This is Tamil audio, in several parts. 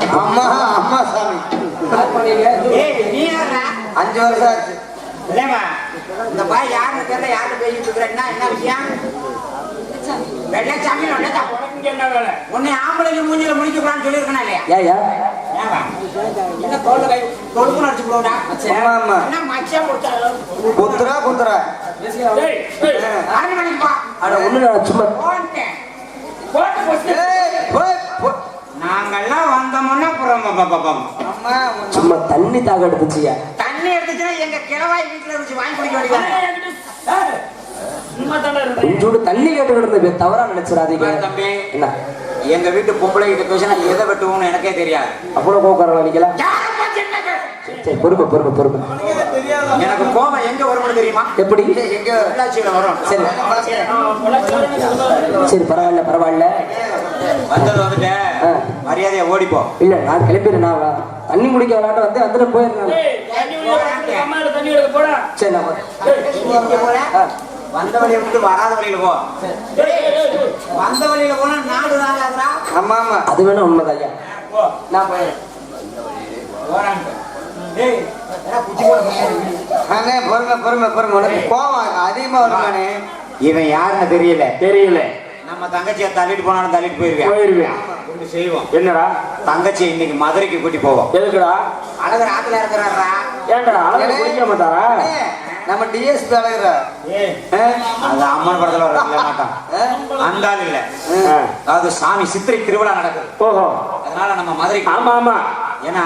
அம்மா அம்மா சாமி. நீ யாரா? 5 வருஷம் ஆச்சு. இல்லையா இந்த பாய் யாருன்னு தெரியல, யார்கிட்ட பேசிட்டு இருக்கிறேன்னா என்ன விஷயம்? வெள்ளச்சாமி உன்னை ஆம்பளைக்கு மூஞ்சில முடிக்கக்கூடாதுன்னு சொல்லியிருக்கா இல்லையா? ஏயா என்ன தோல்ல கை தொடுப்புன்னு அடிச்சு போடா. என்ன மச்சம் குத்துறா குத்துறா. அரை மணிக்கு பா. அட ஒண்ணு சும்மா போட்டேன் போட்டு நாங்கெல்லாம் வந்தோம்னா அம்மா சும்மா தண்ணி தாக எடுத்துச்சியா? தண்ணி எடுத்துச்சுன்னா எங்க கிழவாய் வீட்டுல இருந்துச்சு, வாங்கி குடிக்க வேண்டியது. கொஞ்சோடு தண்ணி கேட்டு கிடந்த தவறா நினைச்சிடாதீங்க தம்பி. என்ன எங்க வீட்டு பொம்பளை கிட்ட பேசினா எதை வெட்டுவோம்னு எனக்கே தெரியாது. அவ்வளவு கோக்காரம் நிக்கலாம். சரி பொறுப்பு பொறுப்பு பொறுப்பு. எனக்கு கோபம் எங்க வரும்னு தெரியுமா? எப்படி? எங்க உள்ளாட்சியில வரும். சரி சரி பரவாயில்ல பரவாயில்ல. வந்தது வந்துட்டு மரியாதையா ஓடிப்போ. இல்ல நான் கிளம்பிடுறேன். நான் தண்ணி குடிக்க விளையாட்டு வந்து வந்துட்டு போயிருந்தேன். சரி நான் வந்த வழியை விட்டு வராத வழியில போ. வந்த வழியில போனா நாடு நாளாதுரா. ஆமா ஆமா அது வேணா உண்மைதான் ஐயா. நான் போயிடுறேன். அண்ணே பொறுமை பொறுமை பொறுமை. உனக்கு கோவம் அதிகமா வருமானே. இவன் யாருன்னு தெரியல தெரியல. நம்ம தங்கச்சியை தள்ளிட்டு போனாலும் தள்ளிட்டு போயிருவேன். ஒண்ணு செய்வோம். என்னடா? தங்கச்சி இன்னைக்கு மதுரைக்கு கூட்டி போவோம். எதுக்குடா? அழகர் ஆத்துல இருக்கிறாரா? ஏன்டா அழகு குடிக்க மாட்டாரா? நம்ம டிஎஸ்பி அழகுற அது அம்மன் படத்துல வர மாட்டான். அந்த ஆள் இல்ல. அதாவது சாமி சித்திரை திருவிழா நடக்குது. ஓஹோ. அதனால நம்ம மதுரைக்கு. ஆமா ஆமா. ஏன்னா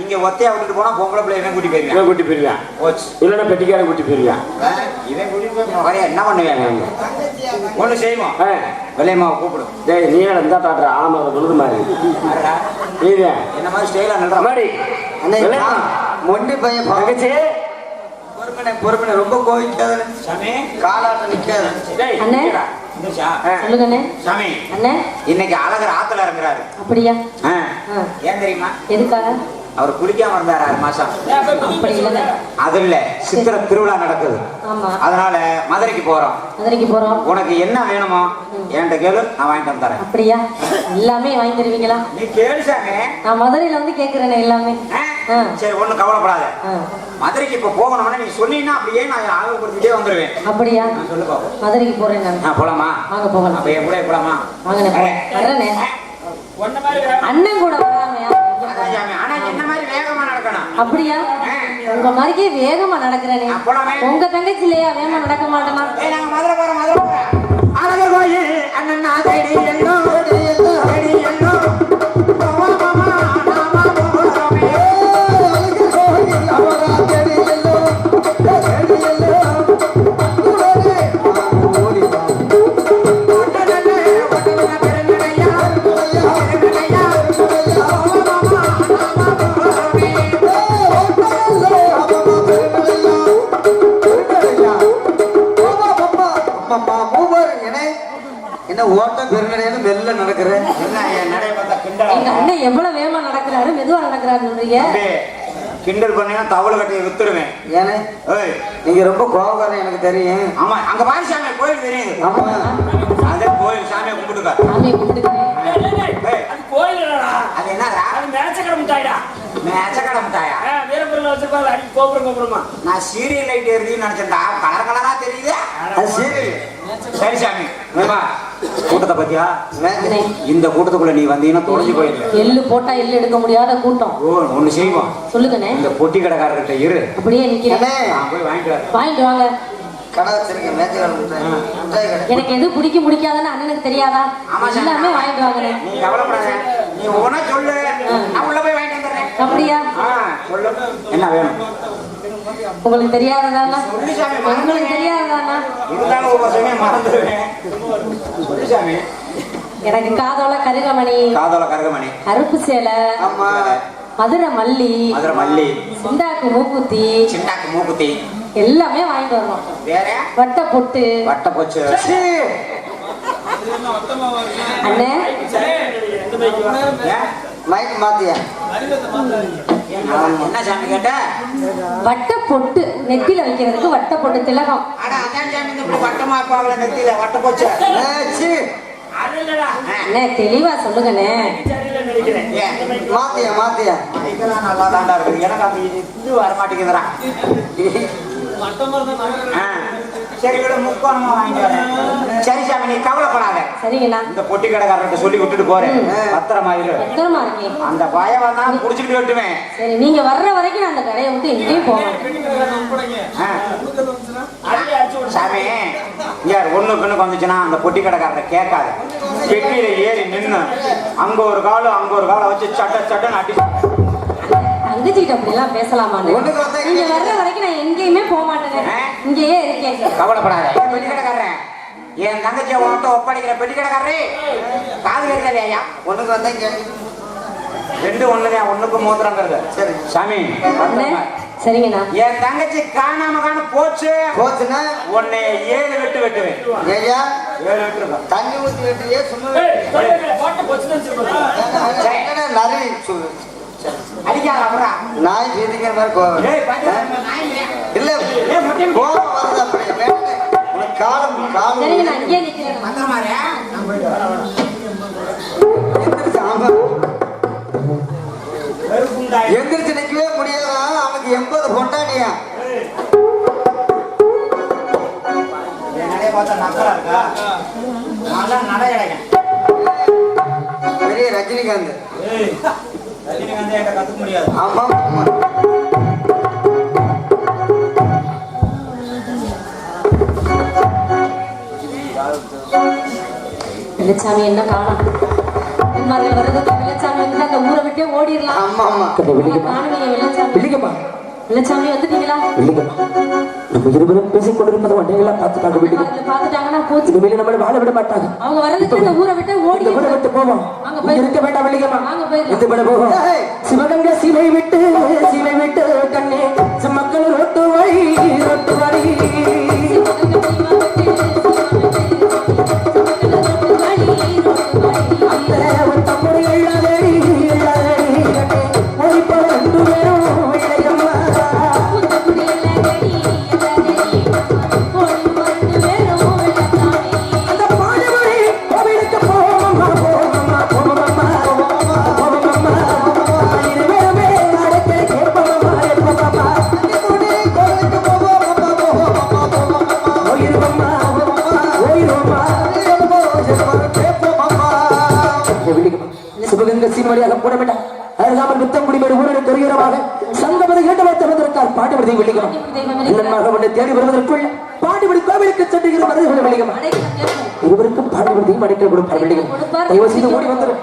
இங்க ஒத்தையா விட்டுட்டு போனா பொம்பளை பிள்ளை இவன் கூட்டி போயிருவேன். இவன் கூட்டி போயிருவேன். போச்சு. இல்லைன்னா பெட்டிக்கார கூட்டி போயிருவேன். இவன் கூட்டி போய் என்ன பண்ணுவேன்? ஒண்ணு செய்வோம். வெள்ளையம்மாவை கூப்பிடும். டேய் நீ என்ன தாட்டுற? ஆமா விழுது மாதிரி நீங்க என்ன மாதிரி ஸ்டைலா நல்ற மாதிரி. மொண்டி பையன் தங்கச்சி பொறுமனை பொறுமனை ரொம்ப கோவிக்காத சாமி. காலாட்டம் நிக்காது. அண்ணே சொல்லுங்கண்ணே. சாமி அண்ணே இன்னைக்கு அழகர் ஆத்துல இறங்குறாரு. அப்படியா? ஏன் தெரியுமா? எதுக்காக? அவர் குளிக்காம இருந்தாரு 6 மாசம். அப்படி இல்ல. அது இல்ல சித்திர திருவிழா நடக்குது. ஆமா. அதனால மதுரைக்கு போறோம். மதுரைக்கு போறோம். உனக்கு என்ன வேணுமோ என்கிட்ட கேளு, நான் வாங்கிட்டு வந்து தரேன். அப்படியா? எல்லாமே வாங்கி தருவீங்களா? நீ கேளு சாமி. நான் மதுரையில வந்து கேக்குறேனே எல்லாமே. சரி ஒண்ணும் கவலைப்படாத. மதுரைக்கு இப்ப போகணும்னா நீ சொன்னீங்கன்னா அப்படியே நான் ஆர்வப்படுத்திட்டே வந்துருவேன். அப்படியா? சொல்லு பாப்போம். மதுரைக்கு போறேன் நான். போலாமா? வாங்க போகலாம். அப்ப என் கூட போலாமா? வாங்கண்ணே வர்றேனே. அண்ணன் கூட வராமையா? ஆனா என்ன மாதிரி வேகமா நடக்கணும். அப்படியா? உங்க மாதிரிக்கே வேகமா நடக்கிறேனே. உங்க தங்கச்சி இல்லையா வேகமா நடக்க மாட்டேனா? நாங்க மதுரை போறோம். மதுரை போறோம். அழகர் கோயில் அண்ணன் ஆதடி எல்லோ அடி எல்லோ ஓட்டம் பெருநடையில மெல்ல நடக்கிறேன். எங்க அண்ணன் எவ்வளவு வேகமா நடக்கிறாரு, மெதுவா நடக்கிறாரு. கிண்டல் பண்ணா தவளை கட்டி வித்துடுவேன். ஏனே நீங்க ரொம்ப கோபக்காரன் எனக்கு தெரியும். ஆமா அங்க பாரு சாமி கோயில் தெரியுது. ஆமா அதே கோயில் சாமியை கும்பிட்டுக்க. சாமியை கும்பிட்டுக்க. அது கோயில் இல்லடா. அது என்னடா? அது மேச்சக்கடை முட்டாய்டா. மேச்சக்கடை முட்டாயா? வீரபுரம்ல வச்சிருப்பாங்க. அடி கோபுரமா. நான் சீரியல் லைட் எரியுதுன்னு நினைச்சேன்டா. கலர் கலரா தெரியுது. அது சீரியல். சரி சாமி வா. கூட்டத்தை பத்தியா? இந்த கூட்டத்துக்குள்ள நீ வந்தீங்கன்னா தொலைஞ்சு போயிடுற. எள்ளு போட்டா எள்ளு எடுக்க முடியாத கூட்டம். ஒண்ணு செய்வோம். சொல்லுங்கண்ணே. இந்த பொட்டி கடைக்காரர்கிட்ட இரு. அப்படியே நிக்கிறேன். போய் வாங்கிட்டு வாங்க. கடை வச்சிருக்கேன். எனக்கு எது பிடிக்காதுன்னு அண்ணனுக்கு தெரியாதா? எல்லாமே வாங்கிட்டு வாங்க. நீ கவலைப்படாத. நீ ஒவ்வொன்னா சொல்லு. நான் உள்ள போய் வாங்கிட்டு வந்துடுறேன். அப்படியா? சொல்லு என்ன வேணும். உங்களுக்கு தெரியாததானா? உங்களுக்கு தெரியாததானா? இருந்தாலும் ஒவ்வொரு சமயம் மறந்துடுவேன். சொல்லு சாமி. எனக்கு காதோல கருகமணி, கருப்பு சேலை, மதுரை மல்லி, சிண்டாக்கு மூக்குத்தி எல்லாமே வாங்கிட்டு வரணும். வேற வட்ட பொட்டு அண்ணே மைக் மாத்தியா? என்ன சாமி கேட்ட? வட்ட பொட்டு நெத்தில வைக்கிறதுக்கு வட்ட பொட்டு திலகம். வட்டமா இருப்பாங்களே நெத்தில வட்ட போச்சு. அண்ணே தெளிவா சொல்லுங்கண்ணே. வைக்கிறேன். ஏன்? மாத்தியா இதெல்லாம் நல்லா தாண்டா இருக்குது. எனக்கு அப்படி இது வர மாட்டேங்குதுடா. சரி விட முக்கோணமா வாங்கிட்டு வரேன். சரி சாமி நீ கவலைப்படாத. சரிங்கண்ணா. இந்த பொட்டி கடைக்காரர்கிட்ட சொல்லி விட்டுட்டு போறேன். பத்திரமா இரு. பத்திரமா இருக்கேன். அந்த பயம் வந்தா புடிச்சுட்டு வெட்டுவேன். சரி நீங்க வர்ற வரைக்கும் நான் அந்த கடையை விட்டு எங்கேயும் போக மாட்டேன். சாமி யார் ஒண்ணுக்குன்னு வந்துச்சுன்னா அந்த பொட்டி கடைக்காரரை கேட்காது. பெட்டியில ஏறி நின்னு அங்க ஒரு காலை வச்சு சட்டன்னு அடி. தங்கச்சிக்கிட்ட அப்படி எல்லாம் பேசலாமான்னு. நீங்க வர்ற வரைக்கும் நான் எங்கேயுமே போக மாட்டேன். இங்கேயே இருக்கேன். கவலைப்படாத. பெட்டி கடைக்காரன் என் தங்கச்சியை உன்கிட்ட ஒப்படைக்கிற பெட்டி கடைக்காரரே காது கேட்கலையா? ஒண்ணுக்கு வந்தா ரெண்டு ஒண்ணுங்க. ஒண்ணுக்கு மோதிரங்கிறது. சரி சாமி சரிங்கண்ணா. என் தங்கச்சி காணாம போச்சுன்னா உன்னை 7 வெட்டு வெட்டுவேன். ஏயா 7 வெட்டு தண்ணி ஊத்தி வெட்டியே சும்மா நிறைய அடிக்காரா நாய் வீதிக்கிற மாதிரி கோவம் இல்ல கோவம் வருது அப்படி காலம் சரிங்க நான் இங்கே நிக்கிறேன். எந்திரிச்சு நிக்கவே முடியாதா? அவனுக்கு 80 கொண்டாடியா? பெரிய ரஜினிகாந்த். கத்துக்க முடியாது. ஆமா வெள்ளச்சாமி என்ன காணும்? வெள்ளச்சாமி வந்து அந்த ஊரை விட்டே ஓடிடலாம். ஆமா வெள்ளச்சாமி வந்துட்டீங்களா? நம்ம இருவரும் பேசிக் கொண்டிருப்பது வண்டைகளா பாத்துட்டாங்கன்னா போச்சு. இனிமேல் நம்மளை வாழ விட மாட்டாங்க. அவங்க வர்றதுக்கு இந்த ஊரை விட்டு ஓடி விட்டு போவோம். இருக்க வேண்டாம் வெள்ளிகமா. போயிடலாம். விட போவோம். சிவகங்கை சிலை விட்டு கண்ணே மக்கள் ரொட்டு வழி சிவகங்கை சீமடியாக போடப்பட்ட அருகாமல் முத்தங்குடிமேடு ஊரில் தெரிகிறமாக சங்கமது கேட்டவர்த்தவதற்கால் பாண்டிபதி வெள்ளிகம் இல்லமாக உன்னை தேடி வருவதற்குள் பாண்டிபடி கோவிலுக்கு சென்றுகிற மருதுகளை வெள்ளிகம் இருவருக்கும் பாண்டிபதியும் அடைக்கல் கொடுப்பார் வெள்ளிகம் தயவு செய்து ஓடி வந்துடும்.